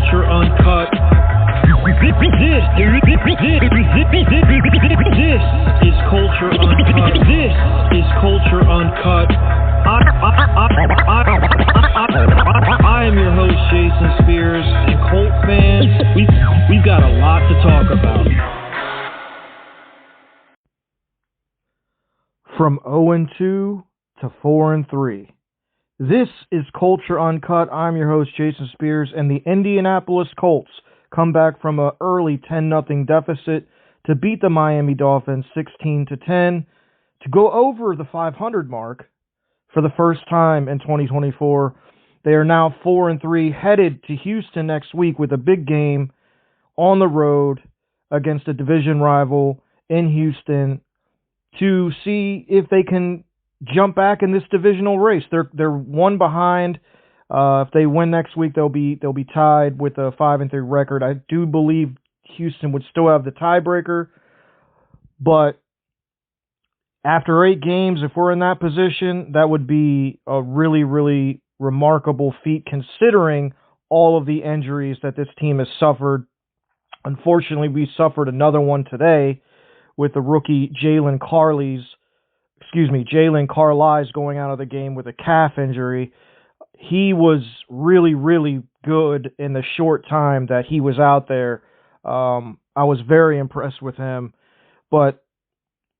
Culture Uncut. This is Culture Uncut. This is Culture Uncut. I am your host, Jason Spears, and Colt fans, we've got a lot to talk about. From 0-2 to 4-3. This is Culture Uncut. I'm your host, Jason Spears, and the Indianapolis Colts come back from an early 10-0 deficit to beat the Miami Dolphins 16-10 to go over the 500 mark for the first time in 2024. They are now 4-3, headed to Houston next week with a big game on the road against a division rival in Houston to see if they can jump back in this divisional race. They're one behind. If they win next week, they'll be tied with a 5-3 record. I do believe Houston would still have the tiebreaker, but after 8 games, if we're in that position, that would be a really, really remarkable feat considering all of the injuries that this team has suffered. Unfortunately, we suffered another one today with the rookie Jalen Carlies going out of the game with a calf injury. He was really, really good in the short time that he was out there. I was very impressed with him. But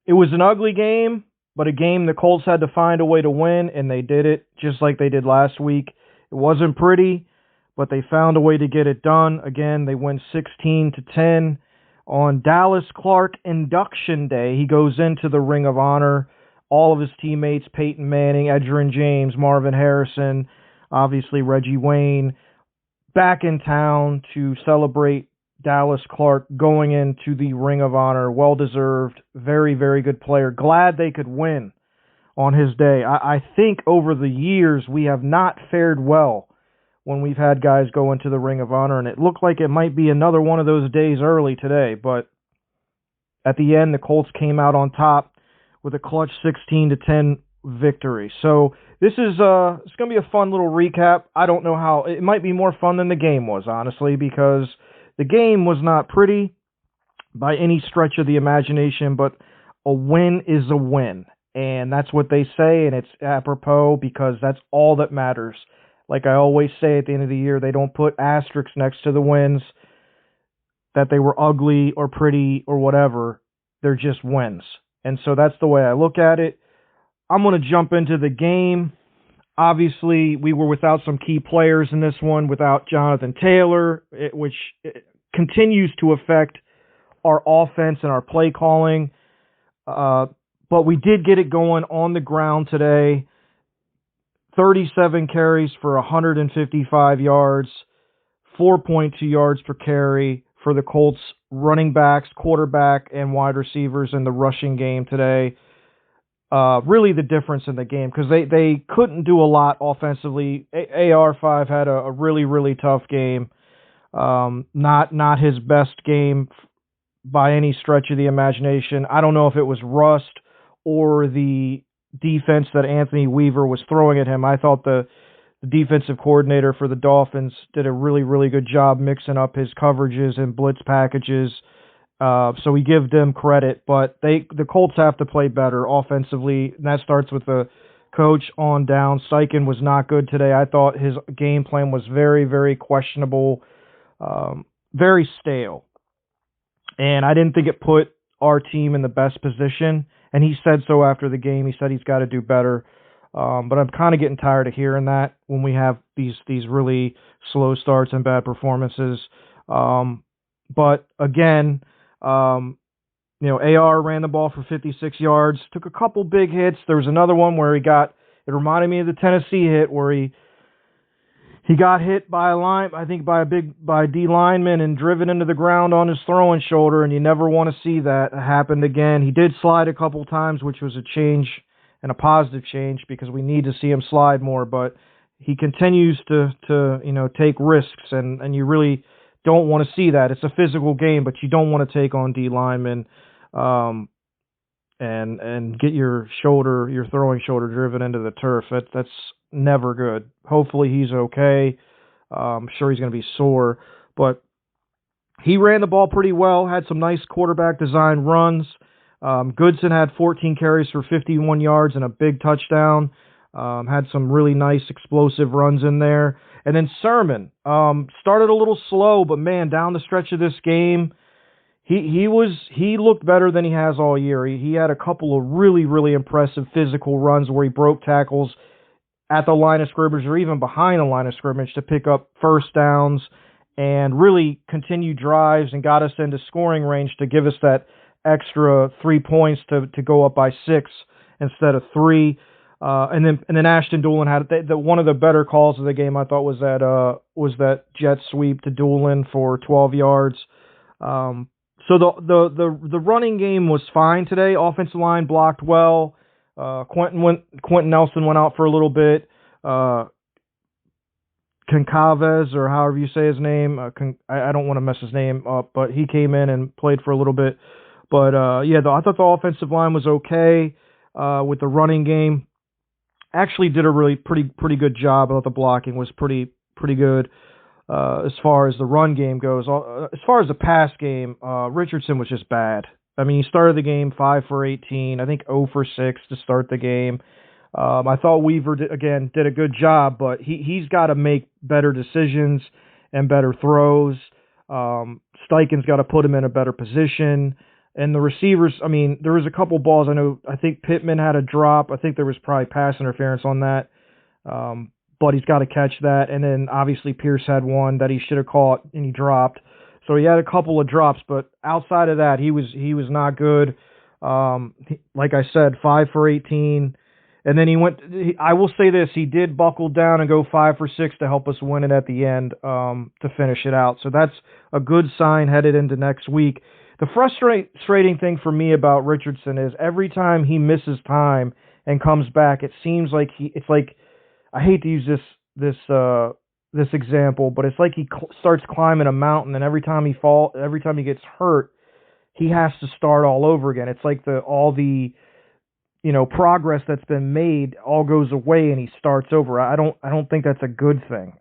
it was an ugly game, but a game the Colts had to find a way to win, and they did it just like they did last week. It wasn't pretty, but they found a way to get it done. Again, they win 16-10. On Dallas Clark Induction Day, he goes into the Ring of Honor. All of his teammates, Peyton Manning, Edgerrin James, Marvin Harrison, obviously Reggie Wayne, back in town to celebrate Dallas Clark going into the Ring of Honor. Well-deserved, very, very good player. Glad they could win on his day. I think over the years we have not fared well when we've had guys go into the Ring of Honor, and it looked like it might be another one of those days early today, but at the end, the Colts came out on top with a clutch 16-10 victory. So this is it's going to be a fun little recap. I don't know how. It might be more fun than the game was, honestly, because the game was not pretty by any stretch of the imagination, but a win is a win, and that's what they say, and it's apropos because that's all that matters. Like I always say at the end of the year, they don't put asterisks next to the wins that they were ugly or pretty or whatever. They're just wins. And so that's the way I look at it. I'm going to jump into the game. Obviously, we were without some key players in this one, without Jonathan Taylor, which continues to affect our offense and our play calling. But we did get it going on the ground today. 37 carries for 155 yards, 4.2 yards per carry for the Colts running backs, quarterback, and wide receivers in the rushing game today. Really the difference in the game because they couldn't do a lot offensively. AR5 had a really, really tough game. Not his best game by any stretch of the imagination. I don't know if it was rust or the defense that Anthony Weaver was throwing at him. I thought the defensive coordinator for the Dolphins did a really, really good job mixing up his coverages and blitz packages. So we give them credit, but the Colts have to play better offensively, and that starts with the coach on down. Steichen was not good today. I thought his game plan was very, very questionable, very stale, and I didn't think it put our team in the best position, and he said so after the game. He said he's got to do better. But I'm kind of getting tired of hearing that when we have these really slow starts and bad performances. But again, AR ran the ball for 56 yards, took a couple big hits. There was another one where it reminded me of the Tennessee hit where he got hit by by D lineman and driven into the ground on his throwing shoulder, and you never want to see that happen again. He did slide a couple times, which was a change and a positive change because we need to see him slide more, but he continues to take risks, and you really don't want to see that. It's a physical game, but you don't want to take on D linemen and get your throwing shoulder driven into the turf. That's never good. Hopefully he's okay. I'm sure he's going to be sore. But he ran the ball pretty well, had some nice quarterback design runs. Goodson had 14 carries for 51 yards and a big touchdown. Had some really nice explosive runs in there. And then Sermon started a little slow, but man, down the stretch of this game, he looked better than he has all year. He had a couple of really, really impressive physical runs where he broke tackles at the line of scrimmage or even behind the line of scrimmage to pick up first downs and really continue drives and got us into scoring range to give us that extra 3 points to go up by 6 instead of 3. And then Ashton Doolin had one of the better calls of the game. I thought was that jet sweep to Doolin for 12 yards. So the running game was fine today. Offensive line blocked well. Quentin Nelson went out for a little bit. Concalves, or however you say his name, I don't want to mess his name up, but he came in and played for a little bit. But I thought the offensive line was okay with the running game. Actually did a really pretty good job. I thought the blocking was pretty good as far as the run game goes. As far as the pass game, Richardson was just bad. I mean, he started the game 5 for 18, I think 0 for 6 to start the game. I thought Weaver did a good job, but he's got to make better decisions and better throws. Steichen's got to put him in a better position. And the receivers, I mean, there was a couple balls. I think Pittman had a drop. I think there was probably pass interference on that. But he's got to catch that. And then obviously Pierce had one that he should have caught and he dropped. So he had a couple of drops, but outside of that, he was not good. Like I said, 5 for 18. And then I will say this, he did buckle down and go 5 for 6 to help us win it at the end to finish it out. So that's a good sign headed into next week. The frustrating thing for me about Richardson is every time he misses time and comes back, it seems like it's like, I hate to use this example, but it's like he starts climbing a mountain, and every time he gets hurt, he has to start all over again. It's like all the progress that's been made all goes away and he starts over. I don't think that's a good thing.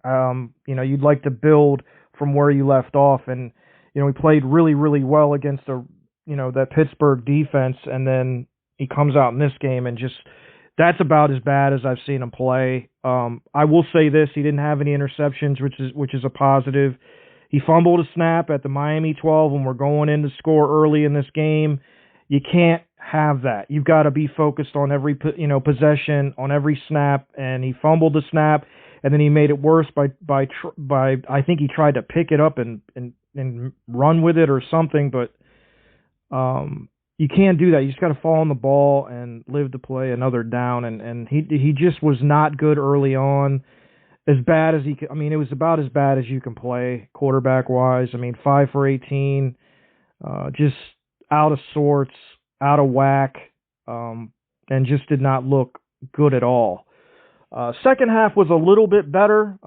You'd like to build from where you left off, and he played really, really well against that Pittsburgh defense, and then he comes out in this game and just that's about as bad as I've seen him play. I will say this: he didn't have any interceptions, which is a positive. He fumbled a snap at the Miami 12 when we're going in to score early in this game. You can't have that. You've got to be focused on every possession, on every snap, and he fumbled the snap, and then he made it worse by I think he tried to pick it up and run with it or something, but you can't do that. You just got to fall on the ball and live to play another down, and he just was not good early on. As bad as he could, it was about as bad as you can play quarterback-wise. 5 for 18, just out of sorts, out of whack, and just did not look good at all. Second half was a little bit better.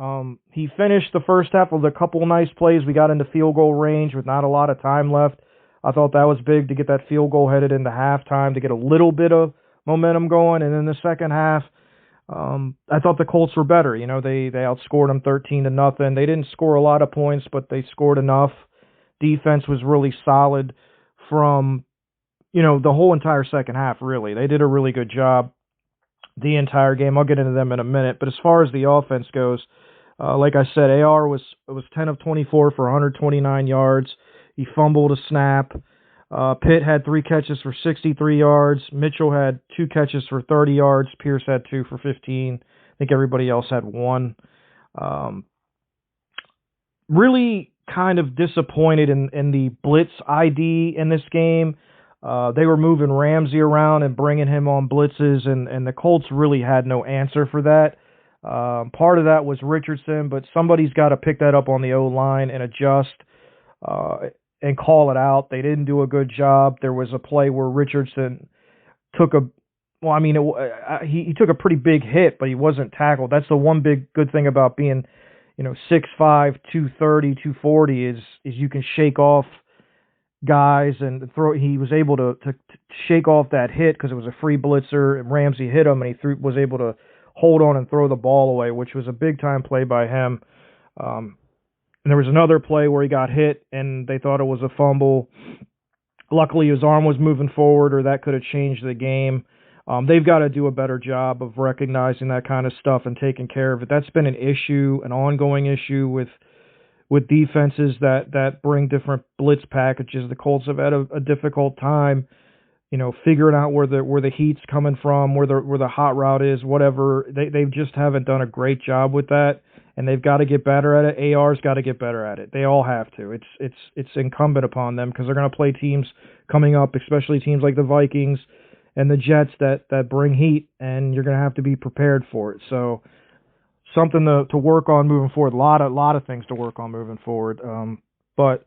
He finished the first half with a couple nice plays. We got into field goal range with not a lot of time left. I thought that was big to get that field goal headed into halftime to get a little bit of momentum going. And in the second half, I thought the Colts were better. They outscored them 13-0. They didn't score a lot of points, but they scored enough. Defense was really solid from, the whole entire second half, really. They did a really good job the entire game. I'll get into them in a minute. But as far as the offense goes, like I said, AR was 10 of 24 for 129 yards. He fumbled a snap. Pitt had 3 catches for 63 yards. Mitchell had 2 catches for 30 yards. Pierce had 2 for 15. I think everybody else had 1. Really kind of disappointed in the Blitz ID in this game. They were moving Ramsey around and bringing him on blitzes, and the Colts really had no answer for that. Part of that was Richardson, but somebody's got to pick that up on the O-line and adjust and call it out. They didn't do a good job. There was a play where Richardson took he took a pretty big hit, but he wasn't tackled. That's the one big good thing about being, 6'5", 230, 240 is you can shake off guys and throw. He was able to shake off that hit because it was a free blitzer, and Ramsey hit him, and he was able to hold on and throw the ball away, which was a big time play by him. And there was another play where he got hit, and they thought it was a fumble. Luckily, his arm was moving forward, or that could have changed the game. They've got to do a better job of recognizing that kind of stuff and taking care of it. That's been an issue, an ongoing issue with defenses that bring different blitz packages. The Colts have had a difficult time, figuring out where the heat's coming from, where the hot route is, whatever. They just haven't done a great job with that, and they've got to get better at it. AR's got to get better at it. They all have to. It's incumbent upon them, because they're going to play teams coming up, especially teams like the Vikings and the Jets that bring heat, and you're going to have to be prepared for it. So something to work on moving forward. A lot of things to work on moving forward. But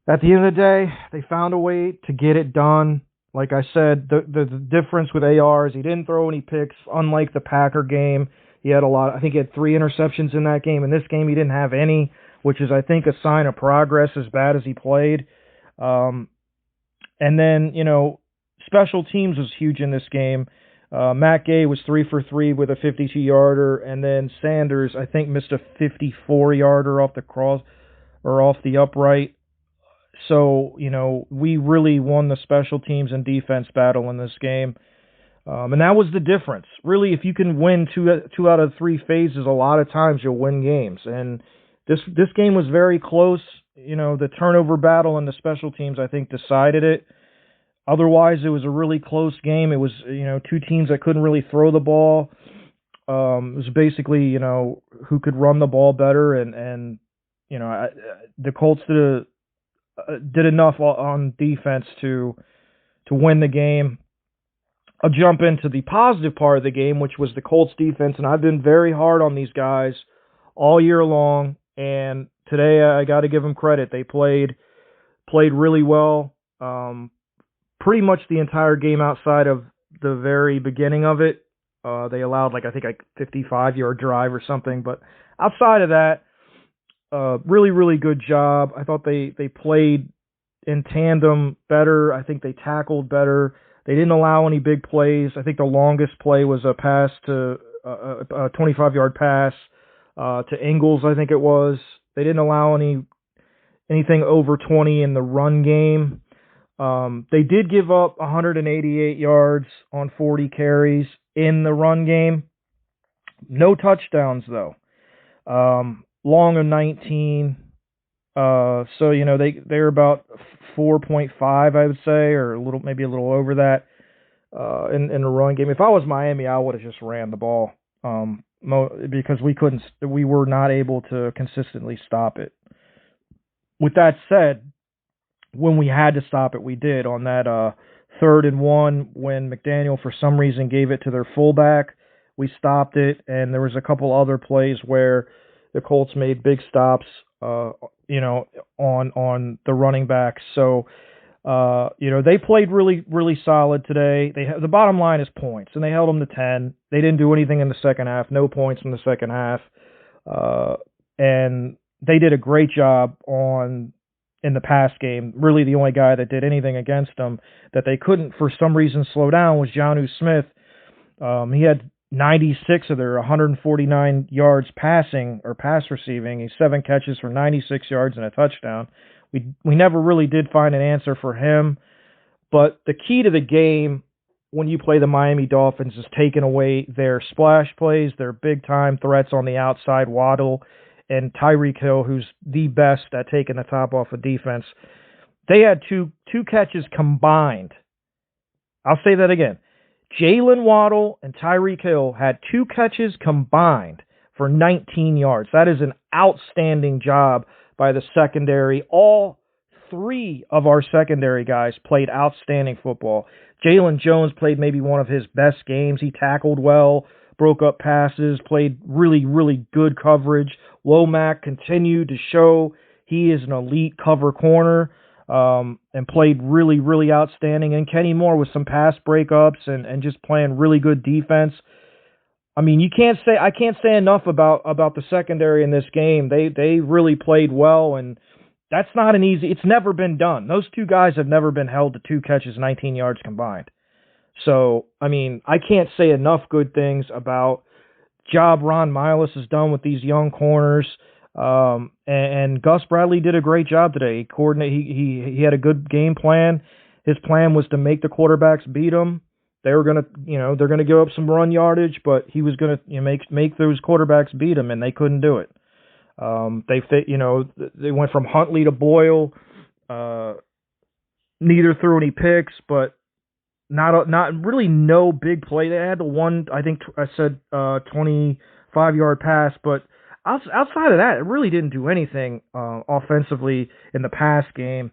at the end of the day, they found a way to get it done. Like I said, the difference with AR is he didn't throw any picks, unlike the Packer game. He had I think he had 3 interceptions in that game. In this game, he didn't have any, which is, I think, a sign of progress as bad as he played. And then, special teams was huge in this game. Matt Gay was 3 for 3 with a 52-yarder, and then Sanders, I think, missed a 54-yarder off the cross or off the upright. So, we really won the special teams and defense battle in this game. And that was the difference. Really, if you can win two out of 3 phases, a lot of times you'll win games. And this game was very close. The turnover battle and the special teams, I think, decided it. Otherwise, it was a really close game. It was, 2 teams that couldn't really throw the ball. It was basically, who could run the ball better. And the Colts did enough on defense to win the game. I'll jump into the positive part of the game, which was the Colts defense, and I've been very hard on these guys all year long, and today I got to give them credit. They played really well, pretty much the entire game outside of the very beginning of it. They allowed, I think, a 55-yard drive or something, but outside of that, really, really good job. I thought they played in tandem better. I think they tackled better. They didn't allow any big plays. I think the longest play was a pass to a 25-yard pass to Ingles, I think it was. They didn't allow anything over 20 in the run game. They did give up 188 yards on 40 carries in the run game. No touchdowns, though. Long of 19. So, they're about 4.5, I would say, or maybe a little over that in the run game. If I was Miami, I would have just ran the ball because we were not able to consistently stop it. With that said, when we had to stop it, we did. On that 3rd and 1, when McDaniel for some reason gave it to their fullback, we stopped it, and there was a couple other plays where the Colts made big stops, on the running backs. So, they played really, really solid today. The bottom line is points, and they held them to 10. They didn't do anything in the second half. No points in the second half. And they did a great job in the pass game. Really, the only guy that did anything against them that they couldn't, for some reason, slow down was Jonnu Smith. He had 96 of their 149 yards passing or pass receiving. He's 7 catches for 96 yards and a touchdown. We never really did find an answer for him. But the key to the game when you play the Miami Dolphins is taking away their splash plays, their big-time threats on the outside, Waddle and Tyreek Hill, who's the best at taking the top off of defense. They had two catches combined. I'll say that again. Jalen Waddle and Tyreek Hill had 2 catches combined for 19 yards. That is an outstanding job by the secondary. All 3 of our secondary guys played outstanding football. Jalen Jones played maybe one of his best games. He tackled well, broke up passes, played really, really good coverage. Womack continued to show he is an elite cover corner. And played really, really outstanding. And Kenny Moore with some pass breakups and just playing really good defense. I mean, I can't say enough about the secondary in this game. They really played well, and that's not it's never been done. Those 2 guys have never been held to 2 catches, 19 yards combined. So, I mean, I can't say enough good things about job Ron Miles has done with these young corners. And Gus Bradley did a great job today. He had a good game plan. His plan was to make the quarterbacks beat him. They were gonna, they're gonna give up some run yardage, but he was gonna make those quarterbacks beat him, and they couldn't do it. They went from Huntley to Boyle. Neither threw any picks, but not really no big play. They had the one, I think I said 25-yard pass, but outside of that, it really didn't do anything offensively in the pass game.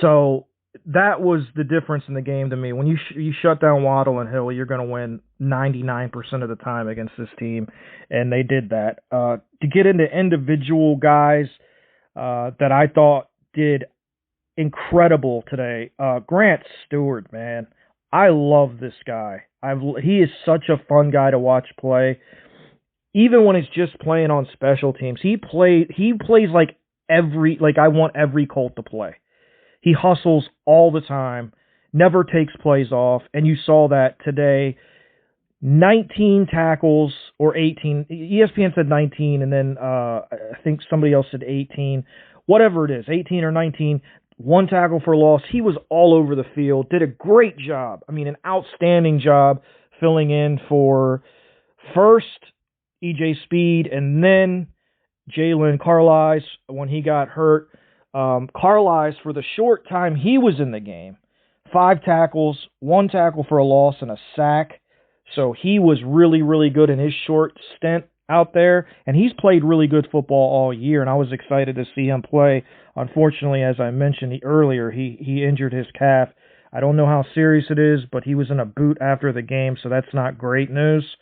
So that was the difference in the game to me. When you shut down Waddle and Hill, you're going to win 99% of the time against this team, and they did that. To get into individual guys that I thought did incredible today, Grant Stewart, man. I love this guy. He is such a fun guy to watch play. Even when he's just playing on special teams, he plays like I want every Colt to play. He hustles all the time, never takes plays off, and you saw that today. 19 tackles or 18. ESPN said 19, and then I think somebody else said 18. Whatever it is, 18 or 19, one tackle for loss. He was all over the field, did a great job. I mean, an outstanding job filling in for first EJ Speed and then Jalen Carlisle when he got hurt. Carlisle, for the short time he was in the game, 5 tackles, 1 tackle for a loss, and a sack. So he was really, really good in his short stint out there, and he's played really good football all year, and I was excited to see him play. Unfortunately, as I mentioned earlier, he injured his calf. I don't know how serious it is, but he was in a boot after the game, so that's not great news.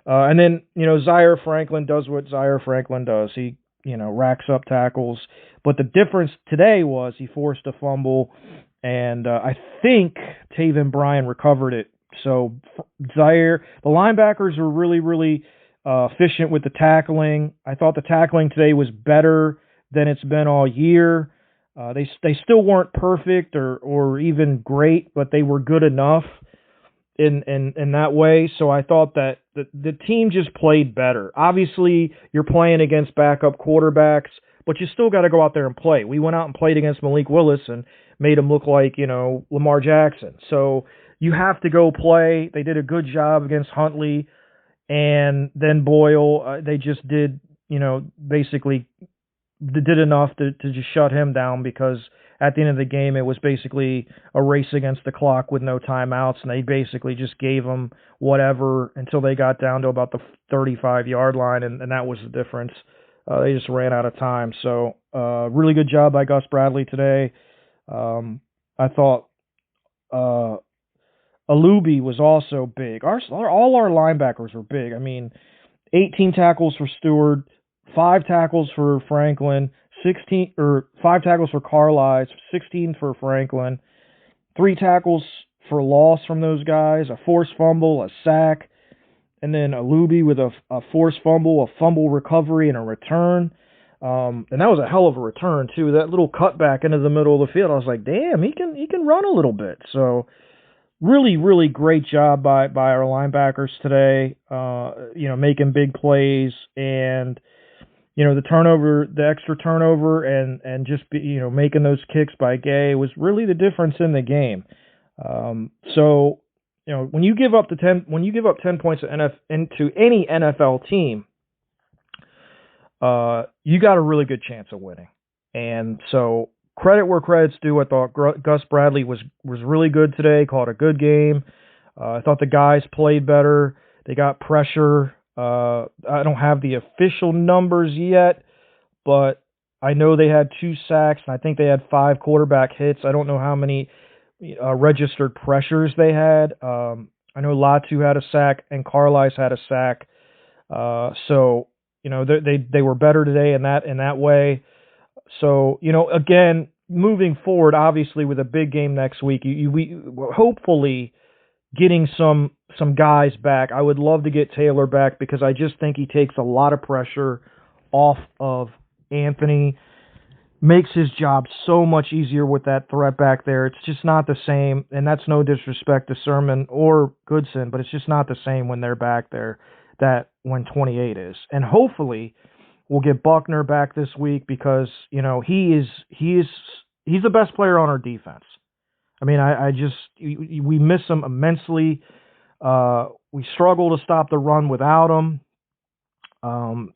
And then, Zaire Franklin does what Zaire Franklin does. He, racks up tackles. But the difference today was he forced a fumble, and I think Taven Bryan recovered it. So Zaire, the linebackers were really, really efficient with the tackling. I thought the tackling today was better than it's been all year. They still weren't perfect or even great, but they were good enough in that way. So I thought that the team just played better. Obviously, you're playing against backup quarterbacks, but you still got to go out there and play. We went out and played against Malik Willis and made him look like, Lamar Jackson. So you have to go play. They did a good job against Huntley, and then Boyle. They just did, basically did enough to just shut him down, because at the end of the game, it was basically a race against the clock with no timeouts, and they basically just gave them whatever until they got down to about the 35-yard line, and that was the difference. They just ran out of time. So really good job by Gus Bradley today. I thought Alubi was also big. All our linebackers were big. I mean, 18 tackles for Stewart, 5 tackles for Franklin, 5 tackles for Carlisle, 16 for Franklin, 3 tackles for loss from those guys, a forced fumble, a sack, and then Alubi with a forced fumble, a fumble recovery, and a return. And that was a hell of a return too. That little cutback into the middle of the field, I was like, damn, he can run a little bit. So really, really great job by our linebackers today. Making big plays, and the extra turnover and just making those kicks by Gay was really the difference in the game. So when you give up 10 points into any NFL team, you got a really good chance of winning. And so credit where credit's due. I thought Gus Bradley was really good today, called a good game. I thought the guys played better. They got pressure. I don't have the official numbers yet, but I know they had 2 sacks, and I think they had 5 quarterback hits. I don't know how many registered pressures they had. I know Latu had a sack and Carlisle had a sack. So they were better today in that way. So again, moving forward, obviously with a big game next week, we hopefully getting some guys back. I would love to get Taylor back, because I just think he takes a lot of pressure off of Anthony, makes his job so much easier with that threat back there. It's just not the same, and that's no disrespect to Sermon or Goodson, but it's just not the same when they're back there that when 28 is. And hopefully We'll get Buckner back this week because, he's the best player on our defense. I mean, we miss him immensely. We struggle to stop the run without him.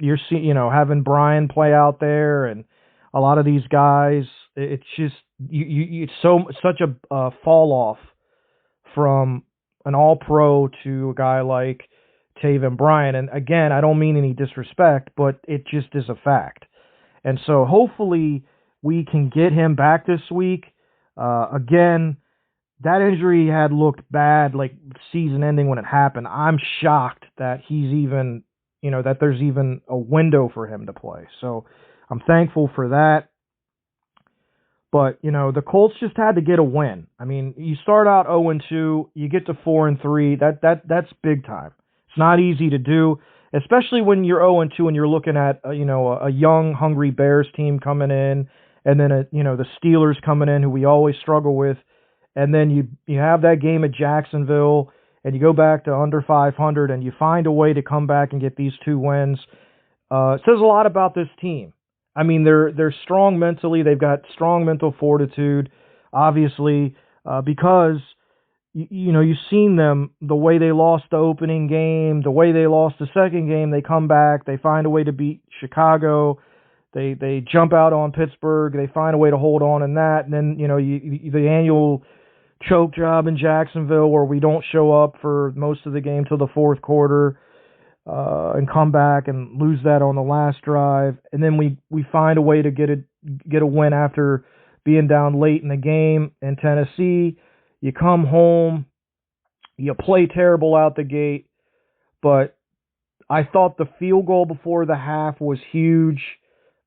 You're seeing, having Brian play out there and a lot of these guys. It's just it's such a fall off from an All-Pro to a guy like Taven Bryan. And again, I don't mean any disrespect, but it just is a fact. And so hopefully we can get him back this week. Again, that injury had looked bad, like season ending when it happened. I'm shocked that he's even, that there's even a window for him to play. So I'm thankful for that. But, the Colts just had to get a win. I mean, you start out 0-2, you get to 4-3. That's big time. It's not easy to do, especially when you're 0-2 and you're looking at, a young, hungry Bears team coming in, and then, the Steelers coming in, who we always struggle with. And then you have that game at Jacksonville, and you go back to under 500, and you find a way to come back and get these 2 wins. It says a lot about this team. I mean, they're strong mentally. They've got strong mental fortitude, obviously, because you've seen them, the way they lost the opening game, the way they lost the second game. They come back, they find a way to beat Chicago. They jump out on Pittsburgh. They find a way to hold on in that, and then the annual choke job in Jacksonville where we don't show up for most of the game till the fourth quarter. And come back and lose that on the last drive, and then we find a way to get a win after being down late in the game in Tennessee. You come home, you play terrible out the gate, but I thought the field goal before the half was huge.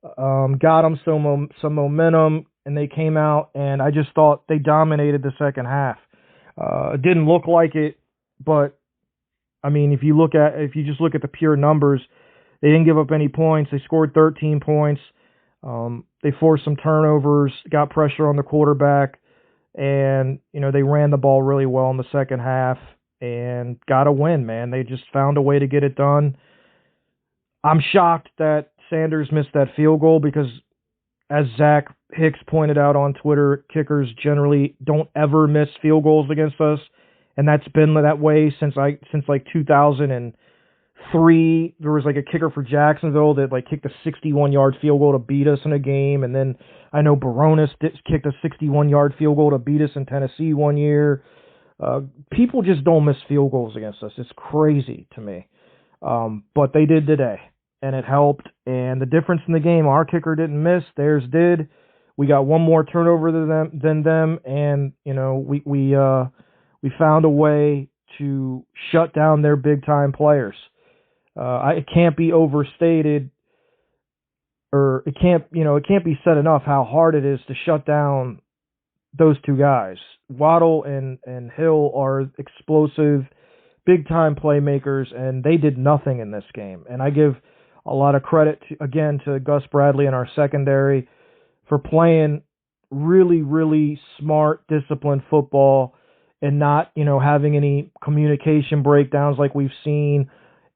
Got them some momentum, and they came out, and I just thought they dominated the second half. It didn't look like it, but I mean, if you just look at the pure numbers, they didn't give up any points. They scored 13 points. They forced some turnovers, got pressure on the quarterback, and they ran the ball really well in the second half and got a win. Man, they just found a way to get it done. I'm shocked that Sanders missed that field goal because, as Zach Hicks pointed out on Twitter, kickers generally don't ever miss field goals against us. And that's been that way since like 2003. There was like a kicker for Jacksonville that kicked a 61-yard field goal to beat us in a game, and then I know Baronis kicked a 61-yard field goal to beat us in Tennessee one year. People just don't miss field goals against us. It's crazy to me, but they did today, and it helped. And the difference in the game, our kicker didn't miss; theirs did. We got one more turnover than them, and we found a way to shut down their big-time players. It can't be overstated, or it can't be said enough how hard it is to shut down those 2 guys. Waddle and Hill are explosive, big-time playmakers, and they did nothing in this game. And I give a lot of credit, to Gus Bradley and our secondary for playing really, really smart, disciplined football, and not, having any communication breakdowns like we've seen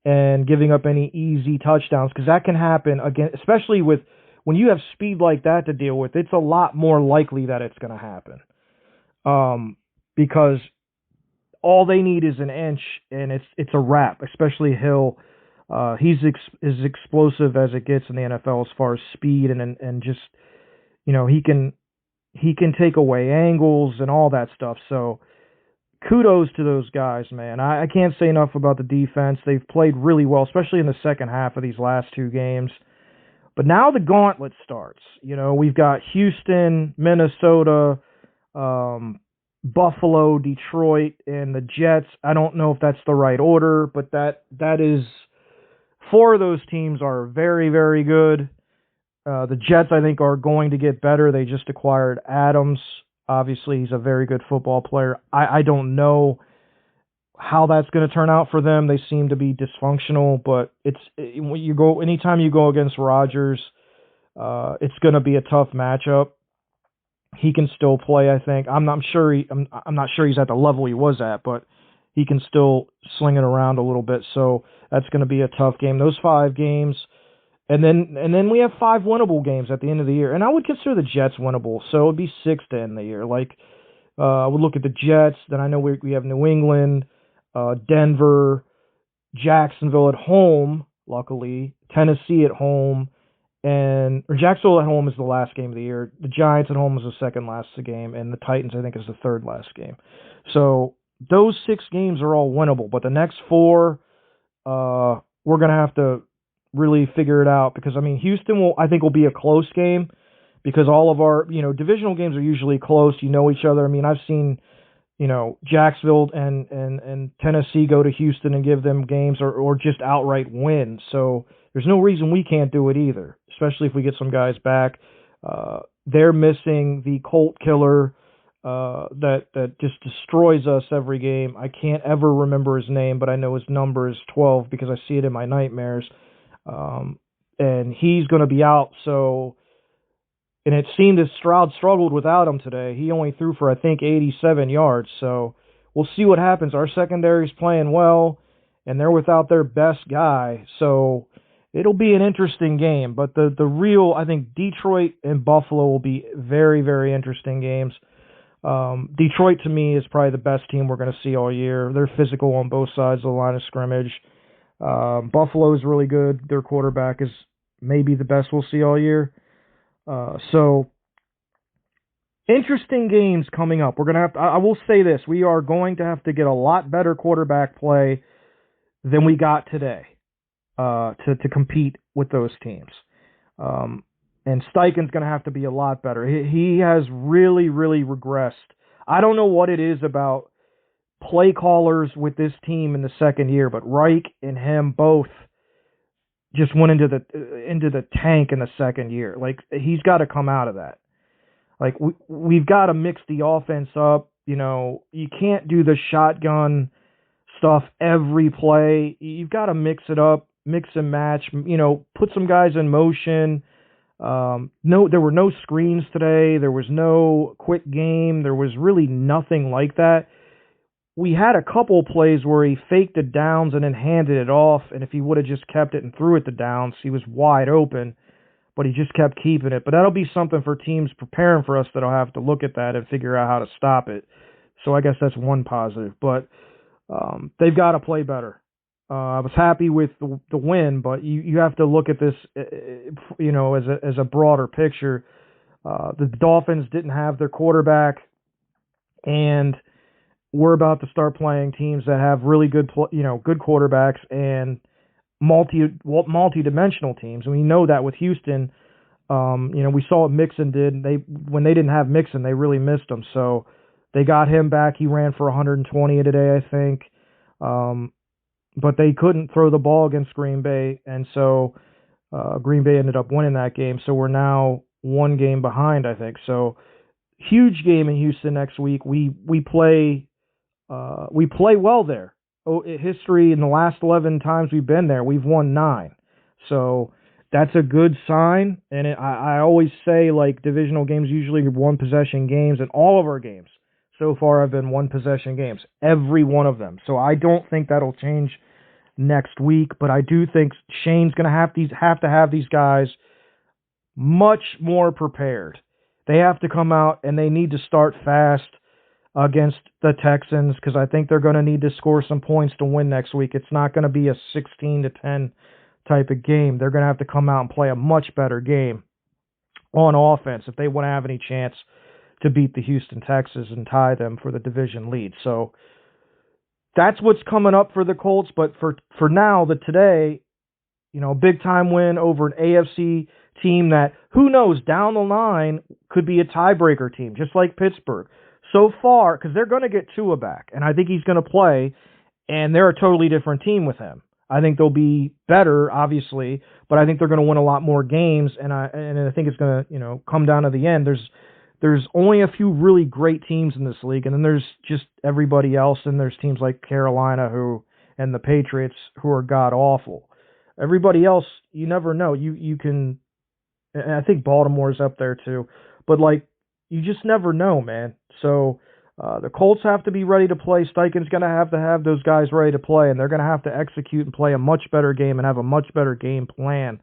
and giving up any easy touchdowns, because that can happen again, especially when you have speed like that to deal with. It's a lot more likely that it's going to happen, because all they need is an inch and it's a wrap. Especially Hill, he's as explosive as it gets in the NFL as far as speed and just he can take away angles and all that stuff. So kudos to those guys, man. I can't say enough about the defense. They've played really well, especially in the second half of these last 2 games. But now the gauntlet starts. We've got Houston, Minnesota, Buffalo, Detroit, and the Jets. I don't know if that's the right order, but that is 4 of those teams are very, very good. The Jets, I think, are going to get better. They just acquired Adams. Obviously, he's a very good football player. I don't know how that's going to turn out for them. They seem to be dysfunctional, but anytime you go against Rodgers, it's going to be a tough matchup. He can still play, I think. I'm not sure he's at the level he was at, but he can still sling it around a little bit. So that's going to be a tough game. Those 5 games, And then we have 5 winnable games at the end of the year. And I would consider the Jets winnable, so it would be 6 to end the year. Like, I would look at the Jets, then I know we have New England, Denver, Jacksonville at home, luckily, Tennessee at home, or Jacksonville at home is the last game of the year. The Giants at home is the second last game, and the Titans, I think, is the third last game. So those 6 games are all winnable, but the next 4, we're going to have to really figure it out, because, I mean, Houston I think will be a close game, because all of our, divisional games are usually close. You know each other. I mean, I've seen, Jacksonville and Tennessee go to Houston and give them games, or just outright win. So there's no reason we can't do it either, especially if we get some guys back. They're missing the Colt killer that just destroys us every game. I can't ever remember his name, but I know his number is 12 because I see it in my nightmares. And he's going to be out, and it seemed as Stroud struggled without him today. He only threw for, I think, 87 yards. So we'll see what happens. Our secondary's playing well, and they're without their best guy. So it'll be an interesting game. But the real, I think, Detroit and Buffalo will be very, very interesting games. Detroit, to me, is probably the best team we're going to see all year. They're physical on both sides of the line of scrimmage. Buffalo is really good. Their quarterback is maybe the best we'll see all year. So interesting games coming up. We're going to have to, I will say this, we are going to have to get a lot better quarterback play than we got today, to compete with those teams. And Steichen's going to have to be a lot better. He has really, really regressed. I don't know what it is about play callers with this team in the second year, but Reich and him both just went into the tank in the second year. Like, he's got to come out of that. Like, we've got to mix the offense up. You can't do the shotgun stuff every play. You've got to mix it up, mix and match. Put some guys in motion. No, there were no screens today. There was no quick game. There was really nothing like that. We had a couple plays where he faked the downs and then handed it off, and if he would have just kept it and threw it to downs, he was wide open, but he just kept keeping it. But that'll be something for teams preparing for us that'll have to look at that and figure out how to stop it. So I guess that's one positive. But they've got to play better. I was happy with the win, but you have to look at this, as a broader picture. The Dolphins didn't have their quarterback, and we're about to start playing teams that have really good, good quarterbacks and multi-dimensional teams. And we know that with Houston. We saw what Mixon did. When they didn't have Mixon, they really missed him. So they got him back. He ran for 120 today, I think. But they couldn't throw the ball against Green Bay, and so Green Bay ended up winning that game. So we're now 1 game behind, I think. So huge game in Houston next week. We play well there. History in the last 11 times we've been there, we've won 9. So that's a good sign. And I always say, like, divisional games usually are 1-possession games, and all of our games so far have been 1-possession games, every one of them. So I don't think that'll change next week, but I do think Shane's going to have to have these guys much more prepared. They have to come out and they need to start fast against the Texans, because I think they're going to need to score some points to win next week. It's not going to be a 16-10 type of game. They're going to have to come out and play a much better game on offense if they want to have any chance to beat the Houston Texans and tie them for the division lead. So that's what's coming up for the Colts. But for now, today, big time win over an AFC team that, who knows, down the line could be a tiebreaker team, just like Pittsburgh. So far, because they're going to get Tua back, and I think he's going to play, and they're a totally different team with him. I think they'll be better, obviously, but I think they're going to win a lot more games, and I think it's going to, come down to the end. There's only a few really great teams in this league, and then there's just everybody else, and there's teams like Carolina and the Patriots who are god awful. Everybody else, you never know. You can, and I think Baltimore's up there too, but you just never know, man. So the Colts have to be ready to play. Steichen's going to have those guys ready to play, and they're going to have to execute and play a much better game and have a much better game plan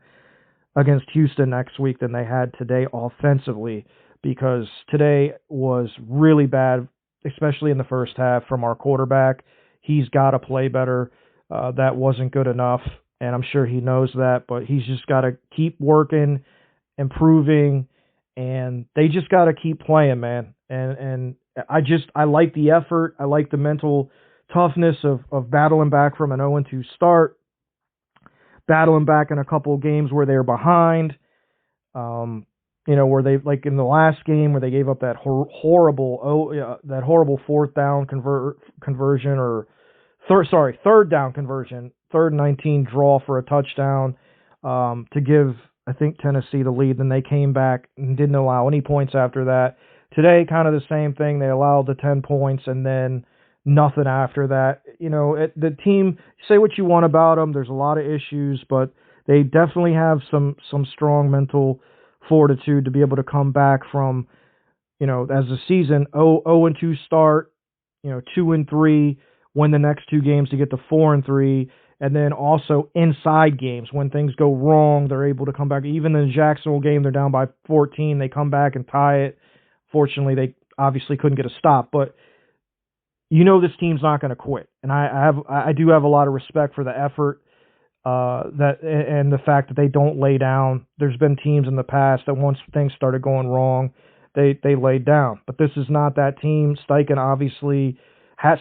against Houston next week than they had today offensively, because today was really bad, especially in the first half from our quarterback. He's got to play better. That wasn't good enough, and I'm sure he knows that, but he's just got to keep working, improving, and they just got to keep playing, man. And I like the effort. I like the mental toughness of battling back from an 0-2 start, battling back in a couple of games where they're behind. Where they, like in the last game where they gave up that horrible fourth down conversion, or third down conversion, 3rd and 19 draw for a touchdown, to give, I think, Tennessee the lead. Then they came back and didn't allow any points after that. Today, kind of the same thing. They allowed the 10 points and then nothing after that. The team, say what you want about them, there's a lot of issues, but they definitely have some strong mental fortitude to be able to come back from, as the season 0-2 start, 2-3, win the next 2 games to get to 4-3, and then also inside games when things go wrong, they're able to come back. Even in the Jacksonville game, they're down by 14, they come back and tie it. Fortunately, they obviously couldn't get a stop, but this team's not going to quit, and I do have a lot of respect for the effort, and the fact that they don't lay down. There's been teams in the past that once things started going wrong, they laid down, but this is not that team. Steichen obviously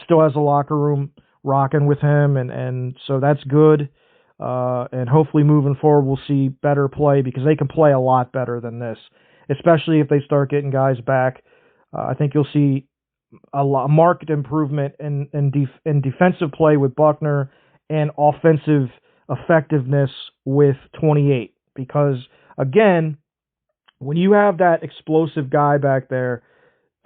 still has a locker room rocking with him, and so that's good. And hopefully moving forward, we'll see better play, because they can play a lot better than this, especially if they start getting guys back. I think you'll see a marked improvement in defensive play with Buckner and offensive effectiveness with 28. Because, again, when you have that explosive guy back there,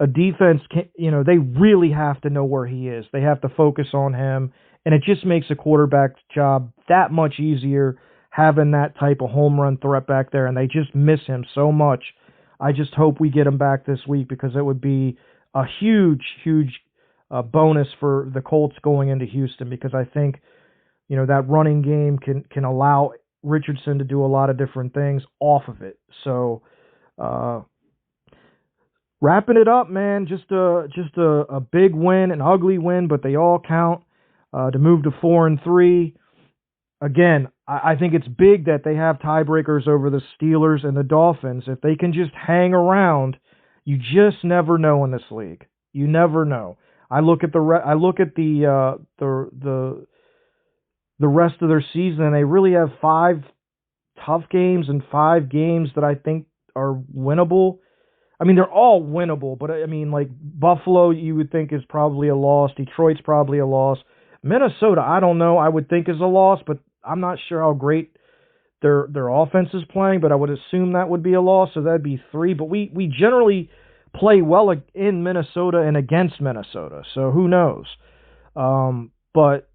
a defense they really have to know where he is. They have to focus on him, and it just makes a quarterback's job that much easier having that type of home run threat back there, and they just miss him so much. I just hope we get him back this week, because it would be a huge bonus for the Colts going into Houston, because I think that running game can allow Richardson to do a lot of different things off of it. So wrapping it up, man, just a big win, an ugly win, but they all count, to move to 4-3. Again, I think it's big that they have tiebreakers over the Steelers and the Dolphins. If they can just hang around, you just never know in this league. You never know. I look at the rest of their season, and they really have 5 tough games and 5 games that I think are winnable. I mean, they're all winnable, but I mean, like Buffalo, you would think is probably a loss. Detroit's probably a loss. Minnesota, I don't know. I would think is a loss, but I'm not sure how great their offense is playing, but I would assume that would be a loss, so that'd be 3. But we generally play well in Minnesota and against Minnesota, so who knows? But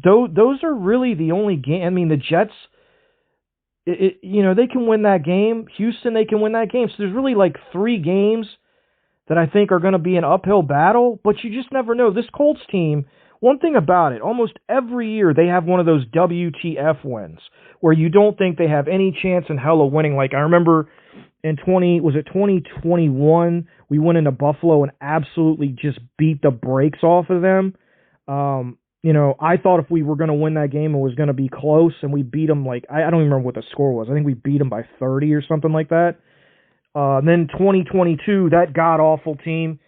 those are really the only game. I mean, the Jets, they can win that game. Houston, they can win that game. So there's really like 3 games that I think are going to be an uphill battle, but you just never know. This Colts team, one thing about it, almost every year they have one of those WTF wins where you don't think they have any chance in hell of winning. Like I remember in 2021, we went into Buffalo and absolutely just beat the brakes off of them. I thought if we were going to win that game, it was going to be close, and we beat them like, I don't even remember what the score was. I think we beat them by 30 or something like that. Then 2022, that god-awful team,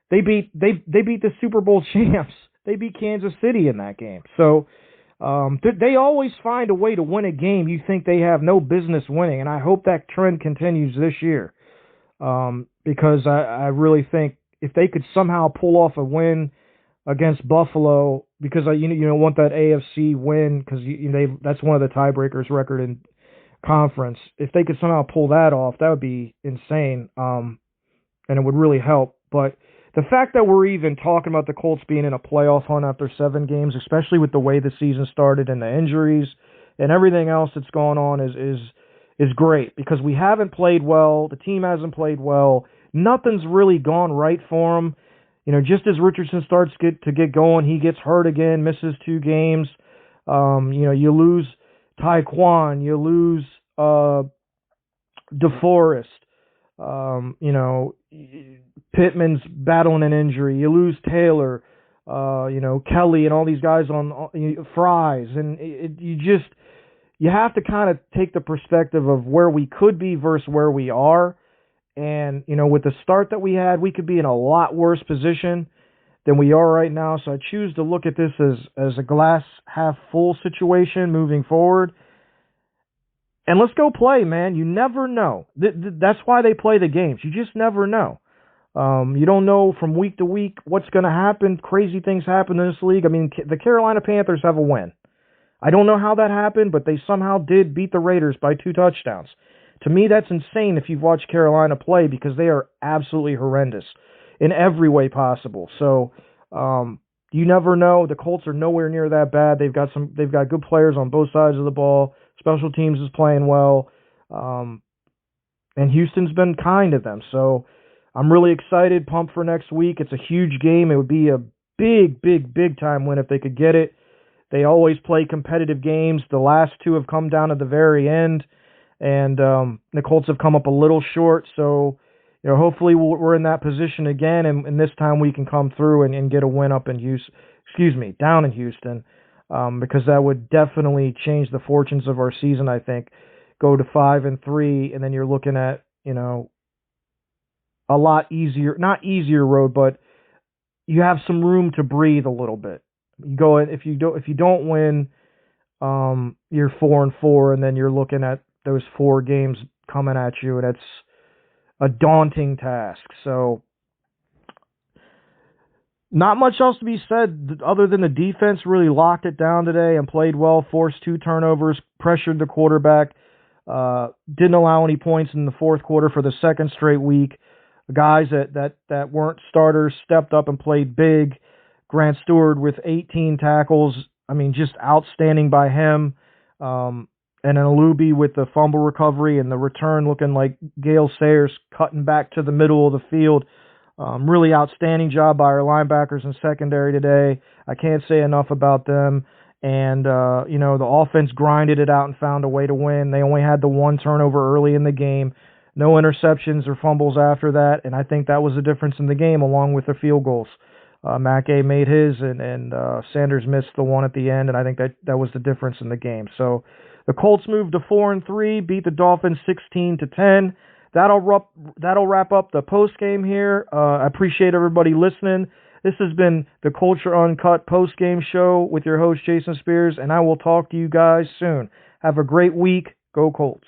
they beat the Super Bowl champs. They beat Kansas City in that game. So they always find a way to win a game you think they have no business winning, and I hope that trend continues this year, because I really think if they could somehow pull off a win against Buffalo, because you don't want that AFC win, because that's one of the tiebreakers record in conference. If they could somehow pull that off, that would be insane, and it would really help. But the fact that we're even talking about the Colts being in a playoff hunt after 7 games, especially with the way the season started and the injuries and everything else that's going on, is great, because we haven't played well. The team hasn't played well. Nothing's really gone right for them. Just as Richardson starts to get going, he gets hurt again, misses 2 games. You lose Tyquan, you lose DeForest, Pittman's battling an injury. You lose Taylor, Kelly, and all these guys on Fries, and you have to kind of take the perspective of where we could be versus where we are. And, with the start that we had, we could be in a lot worse position than we are right now. So I choose to look at this as a glass half full situation moving forward. And let's go play, man. You never know. That's why they play the games. You just never know. You don't know from week to week what's going to happen. Crazy things happen in this league. I mean, the Carolina Panthers have a win. I don't know how that happened, but they somehow did beat the Raiders by 2 touchdowns. To me, that's insane if you've watched Carolina play, because they are absolutely horrendous in every way possible. So you never know. The Colts are nowhere near that bad. They've got good players on both sides of the ball. Special teams is playing well, and Houston's been kind to them. So I'm really excited, pumped for next week. It's a huge game. It would be a big, big, big time win if they could get it. They always play competitive games. The last 2 have come down at the very end, and the Colts have come up a little short. So, hopefully we're in that position again, and this time we can come through and get a win up in Houston. Down in Houston. Because that would definitely change the fortunes of our season, I think. Go to 5-3, and then you're looking at, a lot easier, not easier road, but you have some room to breathe a little bit. You go, if you don't win, you're 4-4, and then you're looking at those 4 games coming at you, and it's a daunting task. So, not much else to be said other than the defense really locked it down today and played well, forced 2 turnovers, pressured the quarterback, didn't allow any points in the fourth quarter for the second straight week. Guys that weren't starters stepped up and played big. Grant Stewart with 18 tackles. I mean, just outstanding by him. And an Alubi with the fumble recovery and the return looking like Gale Sayers cutting back to the middle of the field. Really outstanding job by our linebackers and secondary today. I can't say enough about them. And, the offense grinded it out and found a way to win. They only had the 1 turnover early in the game. No interceptions or fumbles after that. And I think that was the difference in the game, along with the field goals. Mackay made his, and Sanders missed the one at the end. And I think that was the difference in the game. So the Colts moved to 4-3, beat the Dolphins 16-10. That'll wrap up the post game here. I appreciate everybody listening. This has been the Culture Uncut post game show with your host Jason Spears, and I will talk to you guys soon. Have a great week. Go Colts.